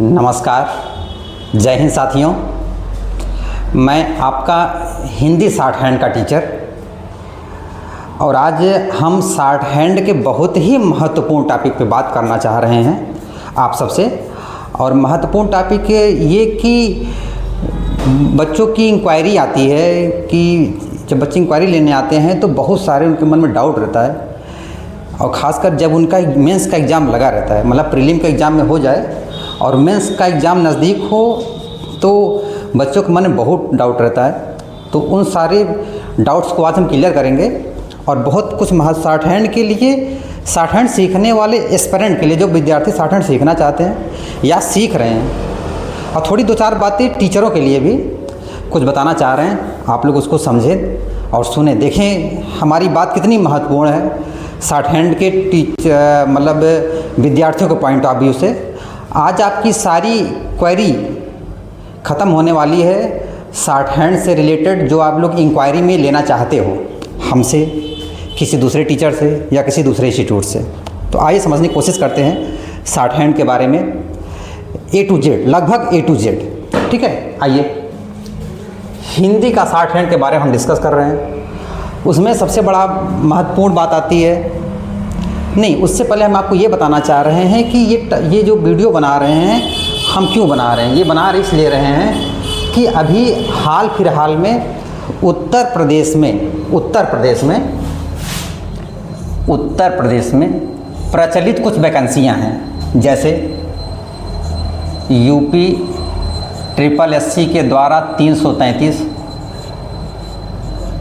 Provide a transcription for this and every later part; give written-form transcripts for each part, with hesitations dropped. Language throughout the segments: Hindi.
नमस्कार, जय हिंद साथियों। मैं आपका हिंदी शॉर्ट हैंड का टीचर और आज हम शॉर्ट हैंड के बहुत ही महत्वपूर्ण टॉपिक पे बात करना चाह रहे हैं आप सबसे। और महत्वपूर्ण टॉपिक ये कि बच्चों की इंक्वायरी आती है कि जब बच्चे इंक्वायरी लेने आते हैं तो बहुत सारे उनके मन में डाउट रहता है, और ख़ासकर जब उनका मेंस का एग्ज़ाम लगा रहता है, मतलब प्रीलिम का एग्ज़ाम में हो जाए और मेंस का एग्ज़ाम नज़दीक हो तो बच्चों के मन में बहुत डाउट रहता है। तो उन सारे डाउट्स को आज हम क्लियर करेंगे और बहुत कुछ शॉर्ट हैंड के लिए, शॉर्ट हैंड सीखने वाले एस्पिरेंट के लिए, जो विद्यार्थी शॉर्ट हैंड सीखना चाहते हैं या सीख रहे हैं, और थोड़ी दो चार बातें टीचरों के लिए भी कुछ बताना चाह रहे हैं। आप लोग उसको समझें और सुने, देखें हमारी बात कितनी महत्वपूर्ण है शॉर्ट हैंड के विद्यार्थियों के पॉइंट ऑफ व्यू से। आज आपकी सारी क्वेरी ख़त्म होने वाली है शॉर्ट हैंड से रिलेटेड, जो आप लोग इंक्वायरी में लेना चाहते हो हमसे, किसी दूसरे टीचर से या किसी दूसरे इंस्टीट्यूट से। तो आइए समझने की कोशिश करते हैं शॉर्ट हैंड के बारे में A to Z, लगभग A to Z। ठीक है, आइए हिंदी का शॉर्ट हैंड के बारे में हम डिस्कस कर रहे हैं। उसमें सबसे बड़ा महत्वपूर्ण बात आती है, नहीं उससे पहले हम आपको ये बताना चाह रहे हैं कि ये जो वीडियो बना रहे हैं हम क्यों बना रहे हैं। ये बना इसलिए रहे हैं कि अभी हाल फिलहाल में उत्तर प्रदेश में प्रचलित कुछ वैकेंसियां हैं, जैसे यूपी SSSC के द्वारा 333,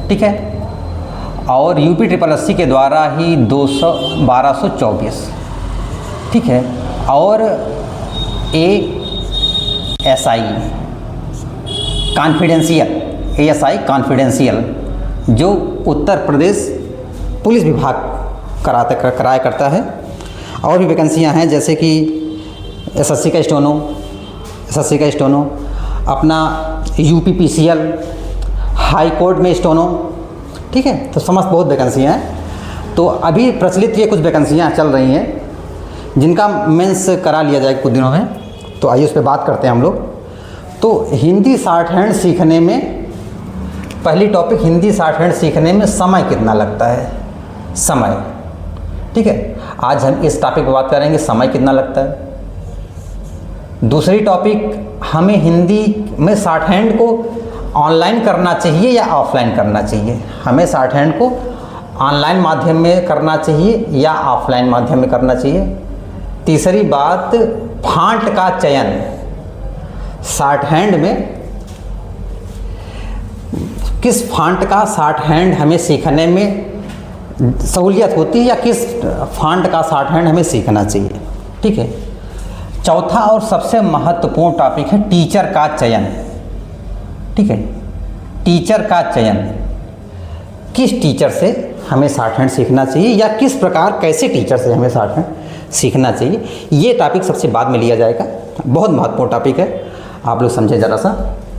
ठीक है, और यूपी SSSC के द्वारा ही 1224, ठीक है, और ASI कॉन्फिडेंशियल जो उत्तर प्रदेश पुलिस विभाग कराया करता है। और भी वैकेंसियां हैं जैसे कि SSC का स्टोनो, अपना UPPCL, हाई कोर्ट में स्टोनो, ठीक है। तो समस्त बहुत वैकेंसियाँ हैं। तो अभी प्रचलित ये कुछ वैकेंसियाँ चल रही हैं जिनका मेंस करा लिया जाएगा कुछ दिनों में। तो आइए उस पर बात करते हैं हम लोग। तो हिंदी शॉर्ट हैंड सीखने में पहली टॉपिक, हिंदी शॉर्ट हैंड सीखने में समय कितना लगता है, समय, ठीक है। आज हम इस टॉपिक पर बात करेंगे, समय कितना लगता है। दूसरी टॉपिक, हमें हिंदी में शॉर्ट हैंड को ऑनलाइन करना चाहिए या ऑफलाइन करना चाहिए, हमें शॉर्ट हैंड को ऑनलाइन माध्यम में करना चाहिए या ऑफलाइन माध्यम में करना चाहिए। तीसरी बात, फॉन्ट का चयन, शॉर्ट हैंड में किस फॉन्ट का शॉर्ट हैंड हमें सीखने में सहूलियत होती है या किस फॉन्ट का शॉर्ट हैंड हमें सीखना चाहिए, ठीक है। चौथा और सबसे महत्वपूर्ण टॉपिक है टीचर का चयन, ठीक है। टीचर का चयन, किस टीचर से हमें शॉर्ट हैंड सीखना चाहिए या किस प्रकार, कैसे टीचर से हमें शॉर्ट हैंड सीखना चाहिए, ये टॉपिक सबसे बाद में लिया जाएगा। बहुत महत्वपूर्ण टॉपिक है, आप लोग समझे ज़रा सा।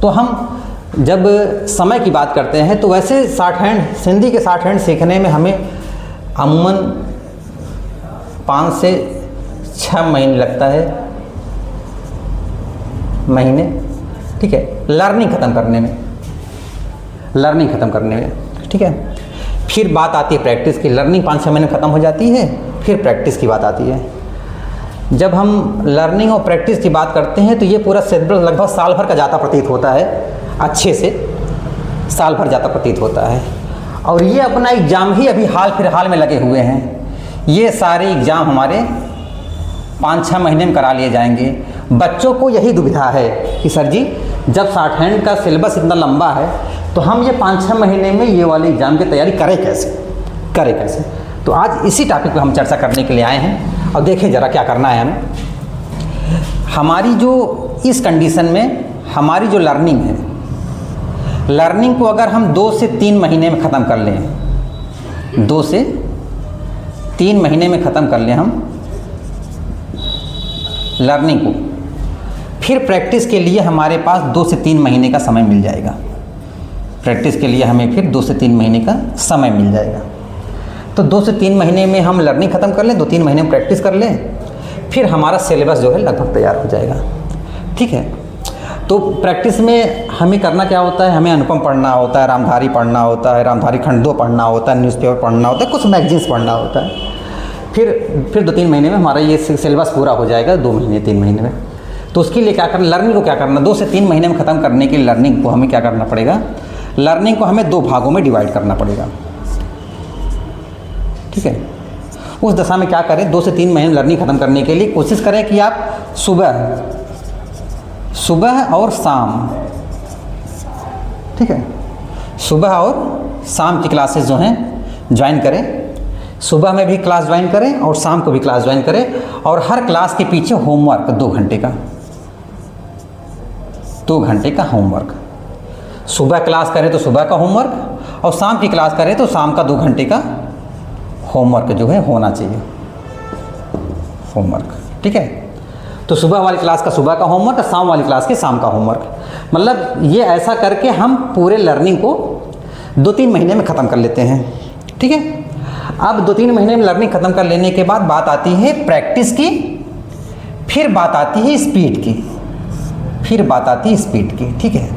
तो हम जब समय की बात करते हैं तो वैसे शॉर्ट हैंड, हिंदी के शॉर्ट हैंड सीखने में हमें अमूमन 5 से 6 महीने लगता है, ठीक है, लर्निंग ख़त्म करने में, ठीक है। फिर बात आती है प्रैक्टिस की। लर्निंग 5-6 महीने में ख़त्म हो जाती है, फिर प्रैक्टिस की बात आती है। जब हम लर्निंग और प्रैक्टिस की बात करते हैं तो ये पूरा शेड्यूल लगभग साल भर का जाता प्रतीत होता है, अच्छे से साल भर जाता प्रतीत होता है। और ये अपना एग्ज़ाम ही अभी हाल फिलहाल में लगे हुए हैं। ये सारे एग्ज़ाम हमारे 5-6 महीने में करा लिए जाएंगे। बच्चों को यही दुविधा है कि सर जी, जब शॉर्ट हैंड का सिलेबस इतना लंबा है तो हम ये 5-6 महीने में ये वाले एग्ज़ाम की तैयारी करें कैसे। तो आज इसी टॉपिक पे हम चर्चा करने के लिए आए हैं। और देखें ज़रा क्या करना है हमें। हमारी जो इस कंडीशन में हमारी जो लर्निंग है, लर्निंग को अगर हम 2 से 3 महीने में ख़त्म कर लें, 2 से 3 महीने में ख़त्म कर लें हम लर्निंग को, फिर प्रैक्टिस के लिए हमारे पास 2 से 3 महीने का समय मिल जाएगा। प्रैक्टिस के लिए हमें फिर 2 से 3 महीने का समय मिल जाएगा। तो 2 से 3 महीने में हम लर्निंग ख़त्म कर लें, 2-3 महीने में प्रैक्टिस कर लें, फिर हमारा सिलेबस जो है लगभग तैयार हो जाएगा। ठीक है। तो प्रैक्टिस में हमें करना क्या होता है, हमें अनुपम पढ़ना होता है, रामधारी पढ़ना होता है, रामधारी खंड 2 पढ़ना होता है, न्यूज़पेपर पढ़ना होता है, कुछ मैगजीन्स पढ़ना होता है। फिर 2-3 महीने में हमारा ये सिलेबस पूरा हो जाएगा, 2 महीने 3 महीने में। तो उसके लिए क्या करना, लर्निंग को क्या करना, 2 से 3 महीने में ख़त्म करने के लिए लर्निंग को हमें क्या करना पड़ेगा, लर्निंग को हमें 2 भागों में डिवाइड करना पड़ेगा। ठीक है। उस दशा में क्या करें, 2 से 3 महीने लर्निंग ख़त्म करने के लिए कोशिश करें कि आप सुबह और शाम, ठीक है, सुबह और शाम की क्लासेस जो हैं ज्वाइन करें। सुबह में भी क्लास ज्वाइन करें और शाम को भी क्लास ज्वाइन करें, और हर क्लास के पीछे होमवर्क 2 घंटे का, 2 घंटे का होमवर्क। सुबह क्लास करें तो सुबह का होमवर्क, और शाम की क्लास करें तो शाम का 2 घंटे का होमवर्क जो है होना चाहिए, होमवर्क। ठीक है। तो सुबह वाली क्लास का सुबह का होमवर्क और शाम वाली क्लास के शाम का होमवर्क। मतलब ये ऐसा करके हम पूरे लर्निंग को 2-3 महीने में ख़त्म कर लेते हैं। ठीक है। अब 2-3 महीने में लर्निंग ख़त्म कर लेने के बाद बात आती है प्रैक्टिस की, फिर बात आती है स्पीड की, फिर बात आती है स्पीड की। ठीक है।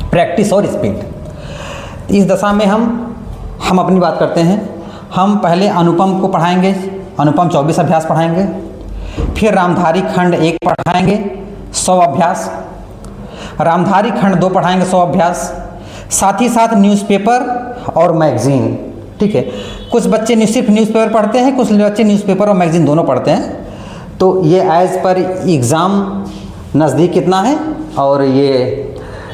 प्रैक्टिस और स्पीड, इस दशा में हम अपनी बात करते हैं। हम पहले अनुपम को पढ़ाएंगे, अनुपम 24 अभ्यास पढ़ाएंगे, फिर रामधारी खंड 1 पढ़ाएंगे 100 अभ्यास, रामधारी खंड 2 पढ़ाएंगे 100 अभ्यास, साथ ही साथ न्यूज़पेपर और मैगज़ीन। ठीक है। कुछ बच्चे सिर्फ न्यूज़पेपर पढ़ते हैं, कुछ बच्चे न्यूज़पेपर और मैगज़ीन दोनों पढ़ते हैं। तो ये एज़ पर एग्ज़ाम नज़दीक कितना है और ये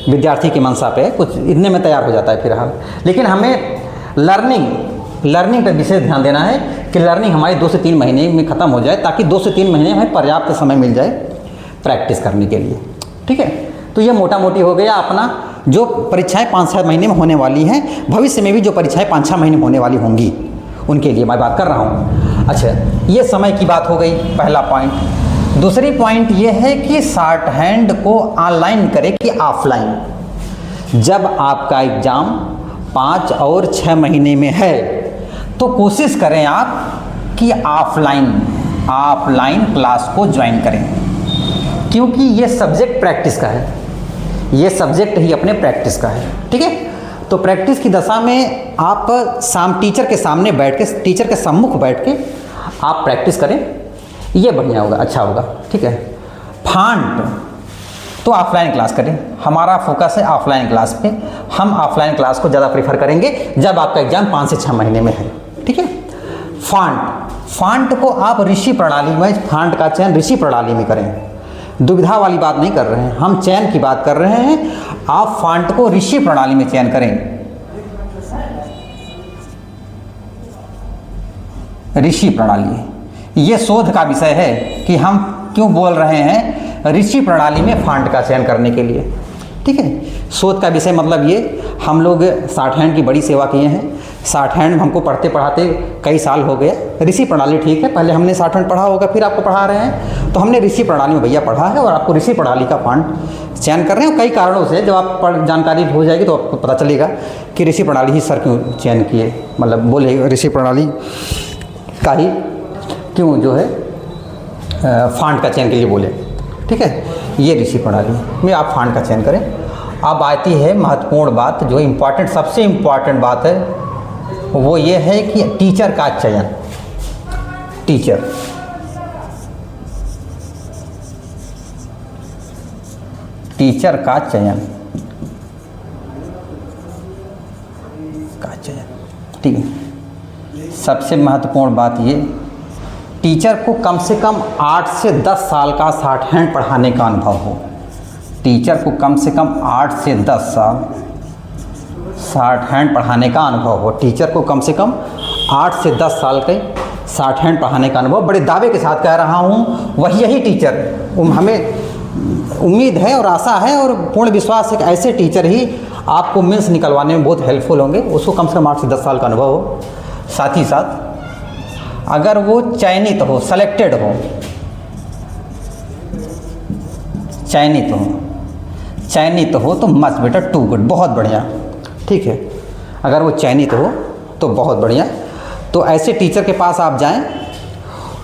विद्यार्थी की मंशा पे कुछ इतने में तैयार हो जाता है फिलहाल। लेकिन हमें लर्निंग पर विशेष ध्यान देना है कि लर्निंग हमारी 2 से 3 महीने में ख़त्म हो जाए, ताकि 2 से 3 महीने में हमें पर्याप्त समय मिल जाए प्रैक्टिस करने के लिए। ठीक है। तो ये मोटा मोटी हो गया अपना, जो परीक्षाएं 5-6 महीने में होने वाली हैं, भविष्य में भी जो परीक्षाएं 5-6 महीने में होने वाली होंगी उनके लिए मैं बात कर रहा हूँ। अच्छा, ये समय की बात हो गई, पहला पॉइंट। दूसरी पॉइंट ये है कि शॉर्ट हैंड को ऑनलाइन करें कि ऑफलाइन। जब आपका एग्ज़ाम 5 और 6 महीने में है तो कोशिश करें आप कि ऑफलाइन क्लास को ज्वाइन करें, क्योंकि ये सब्जेक्ट प्रैक्टिस का है, ये सब्जेक्ट ही अपने प्रैक्टिस का है। ठीक है। तो प्रैक्टिस की दशा में आप टीचर के सामने बैठ के, टीचर के सम्मुख बैठ के आप प्रैक्टिस करें, ये बढ़िया होगा, अच्छा होगा। ठीक है। फॉन्ट तो ऑफलाइन क्लास करें, हमारा फोकस है ऑफलाइन क्लास पे। हम ऑफलाइन क्लास को ज़्यादा प्रीफर करेंगे जब आपका एग्ज़ाम 5 से 6 महीने में है। ठीक है। फॉन्ट को आप ऋषि प्रणाली में, फॉन्ट का चयन ऋषि प्रणाली में करें। दुविधा वाली बात नहीं कर रहे हैं, हम चयन की बात कर रहे हैं। आप फॉन्ट को ऋषि प्रणाली में चयन करें, ऋषि प्रणाली। ये शोध का विषय है कि हम क्यों बोल रहे हैं ऋषि प्रणाली में फॉन्ट का चयन करने के लिए। ठीक है। शोध का विषय मतलब ये, हम लोग शॉर्ट हैंड की बड़ी सेवा किए हैं। शॉर्ट हैंड हमको पढ़ते पढ़ाते कई साल हो गए। ऋषि प्रणाली ठीक है, पहले हमने शॉर्ट हैंड पढ़ा होगा, फिर आपको पढ़ा रहे हैं, तो हमने ऋषि प्रणाली में भैया पढ़ा है और आपको ऋषि प्रणाली का फॉन्ट चयन कर रहे हैं। कई कारणों से जब आप जानकारी हो जाएगी तो आपको पता चलेगा कि ऋषि प्रणाली ही सर क्यों चयन किए, मतलब बोले ऋषि प्रणाली का ही क्यों जो है फॉन्ट का चयन के लिए बोले। ठीक है। ये ऋषि प्रणाली में आप फॉन्ट का चयन करें। अब आती है महत्वपूर्ण बात, जो इम्पॉर्टेंट, सबसे इम्पॉर्टेंट बात है, वो ये है कि टीचर का चयन। टीचर का चयन, ठीक है। सबसे महत्वपूर्ण बात ये, टीचर को कम से कम 8 से 10 साल का शॉर्ट हैंड पढ़ाने का अनुभव हो। टीचर को कम से कम 8 से 10 साल शॉर्ट हैंड पढ़ाने का अनुभव हो। टीचर को कम से कम 8 से 10 साल के शॉर्ट हैंड पढ़ाने का अनुभव, बड़े दावे के साथ कह रहा हूँ, यही टीचर, हमें उम्मीद है और आशा है और पूर्ण विश्वास है कि ऐसे टीचर ही आपको मेंस निकलवाने में बहुत हेल्पफुल होंगे। उसको कम से कम 8 से 10 साल का अनुभव हो। साथ ही साथ अगर वो चयनित हो, सेलेक्टेड हो, चयनित हो तो मस्त बेटा, टू गुड, बहुत बढ़िया। ठीक है। अगर वो चयनित हो तो बहुत बढ़िया। तो ऐसे टीचर के पास आप जाएं,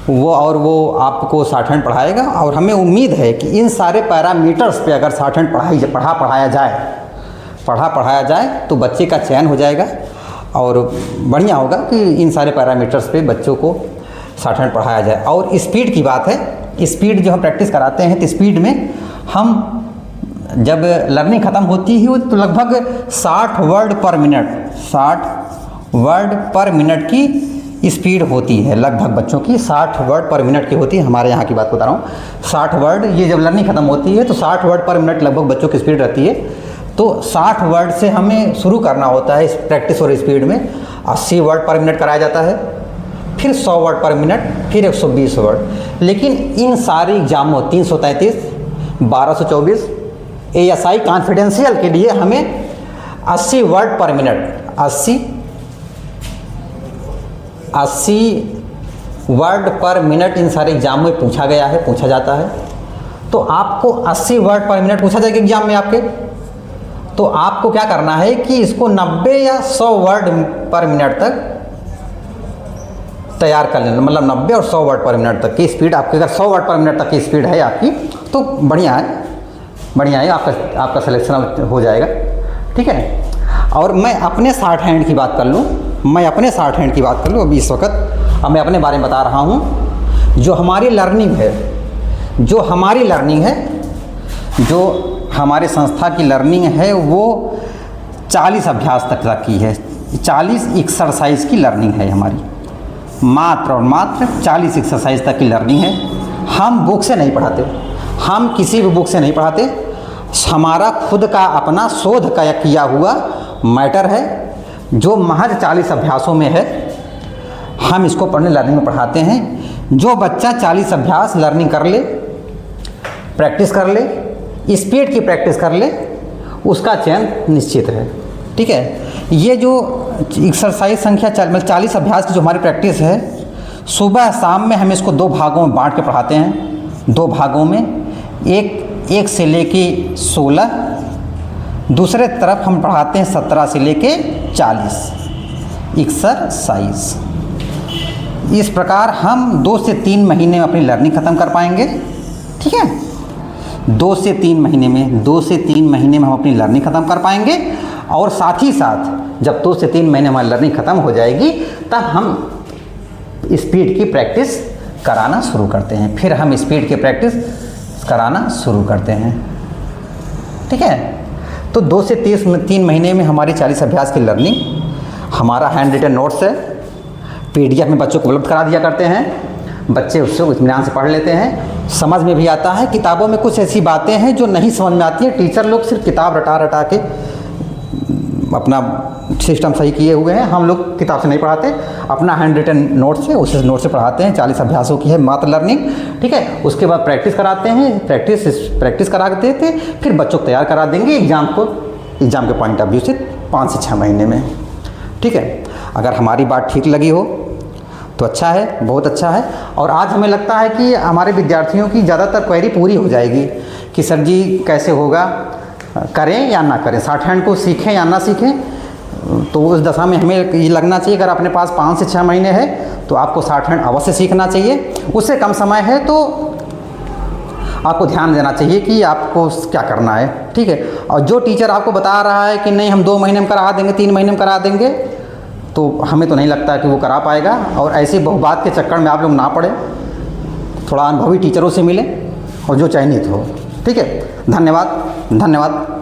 वो आपको शॉर्ट हैंड पढ़ाएगा। और हमें उम्मीद है कि इन सारे पैरामीटर्स पे अगर शॉर्ट हैंड पढ़ाया जाए तो बच्चे का चयन हो जाएगा और बढ़िया होगा कि इन सारे पैरामीटर्स पे बच्चों को शॉर्ट हैंड पढ़ाया जाए। और स्पीड की बात है, स्पीड जो हम प्रैक्टिस कराते हैं तो स्पीड में हम जब लर्निंग ख़त्म होती है तो लगभग 60 वर्ड पर मिनट की स्पीड होती है। लगभग बच्चों की 60 वर्ड पर मिनट की होती है। हमारे यहाँ की बात बता रहा हूँ, 60 वर्ड, ये जब लर्निंग ख़त्म होती है तो 60 वर्ड पर मिनट लगभग बच्चों की स्पीड रहती है। तो 60 वर्ड से हमें शुरू करना होता है इस प्रैक्टिस और स्पीड में। 80 वर्ड पर मिनट कराया जाता है, फिर 100 वर्ड पर मिनट, फिर 120 वर्ड। लेकिन इन सारे एग्जामों 333, 1224 ASI कॉन्फिडेंशियल के लिए हमें 80 वर्ड पर मिनट, 80 वर्ड पर मिनट इन सारे एग्जाम में पूछा जाता है। तो आपको 80 वर्ड पर मिनट पूछा जाएगा एग्जाम में आपके, तो आपको क्या करना है कि इसको 90 या 100 वर्ड पर मिनट तक तैयार कर लेना। मतलब 90 और 100 वर्ड पर मिनट तक की स्पीड आपकी, अगर 100 वर्ड पर मिनट तक की स्पीड है आपकी तो बढ़िया है, आपका सिलेक्शन हो जाएगा। ठीक है। और मैं अपने शॉर्ट हैंड की बात कर लूँ, अभी इस वक्त अब मैं अपने बारे में बता रहा हूँ। जो हमारी लर्निंग है, जो हमारे संस्था की लर्निंग है वो 40 अभ्यास तक की है। 40 एक्सरसाइज की लर्निंग है हमारी, मात्र और मात्र 40 एक्सरसाइज तक की लर्निंग है। हम बुक से नहीं पढ़ाते, हम किसी भी बुक से नहीं पढ़ाते। हमारा खुद का अपना शोध का किया हुआ मैटर है जो महज 40 अभ्यासों में है। हम इसको पढ़ने लर्निंग में पढ़ाते हैं। जो बच्चा 40 अभ्यास लर्निंग कर ले, प्रैक्टिस कर ले, स्पीड की प्रैक्टिस कर ले, उसका चयन निश्चित है। ठीक है। ये जो एक्सरसाइज संख्या 40 अभ्यास की जो हमारी प्रैक्टिस है, सुबह शाम में हम इसको 2 भागों में बांट के पढ़ाते हैं। 2 भागों में, एक से लेके 16, दूसरे तरफ हम पढ़ाते हैं 17 से लेके 40 एक्सरसाइज। इस प्रकार हम 2 से 3 महीने में अपनी लर्निंग ख़त्म कर पाएंगे। ठीक है। 2 से 3 महीने में हम अपनी लर्निंग ख़त्म कर पाएंगे। और साथ ही साथ जब 2 से 3 महीने हमारी लर्निंग ख़त्म हो जाएगी तब हम स्पीड की प्रैक्टिस कराना शुरू करते हैं। फिर हम स्पीड की प्रैक्टिस कराना शुरू करते हैं। ठीक है। तो 2 से 3 महीने में हमारी 40 अभ्यास की लर्निंग, हमारा हैंड रिटन नोट्स है, PDF में बच्चों को उपलब्ध करा दिया करते हैं। बच्चे उससे इत्मीनान से पढ़ लेते हैं, समझ में भी आता है। किताबों में कुछ ऐसी बातें हैं जो नहीं समझ में आती हैं। टीचर लोग सिर्फ किताब रटा के अपना सिस्टम सही किए हुए हैं। हम लोग किताब से नहीं पढ़ाते, अपना हैंड रिटन नोट से, उस नोट से पढ़ाते हैं। 40 अभ्यासों की है मात्र लर्निंग। ठीक है। उसके बाद प्रैक्टिस कराते हैं, प्रैक्टिस करा देते, फिर बच्चों को तैयार करा देंगे एग्ज़ाम के पॉइंट ऑफ व्यू से 5 से 6 महीने में। ठीक है। अगर हमारी बात ठीक लगी हो तो अच्छा है, बहुत अच्छा है। और आज हमें लगता है कि हमारे विद्यार्थियों की ज़्यादातर क्वेरी पूरी हो जाएगी कि सर जी कैसे होगा, करें या ना करें, शॉर्ट हैंड को सीखें या ना सीखें। तो उस दशा में हमें ये लगना चाहिए, अगर अपने पास 5 से 6 महीने है तो आपको शॉर्ट हैंड अवश्य सीखना चाहिए। उससे कम समय है तो आपको ध्यान देना चाहिए कि आपको क्या करना है। ठीक है। और जो टीचर आपको बता रहा है कि नहीं हम 2 महीने में करा देंगे, 3 महीने में करा देंगे, तो हमें तो नहीं लगता कि वो करा पाएगा। और ऐसी बहुबात के चक्कर में आप लोग ना पड़े, थोड़ा अनुभवी टीचरों से मिलें और जो चयनित हो। ठीक है। धन्यवाद।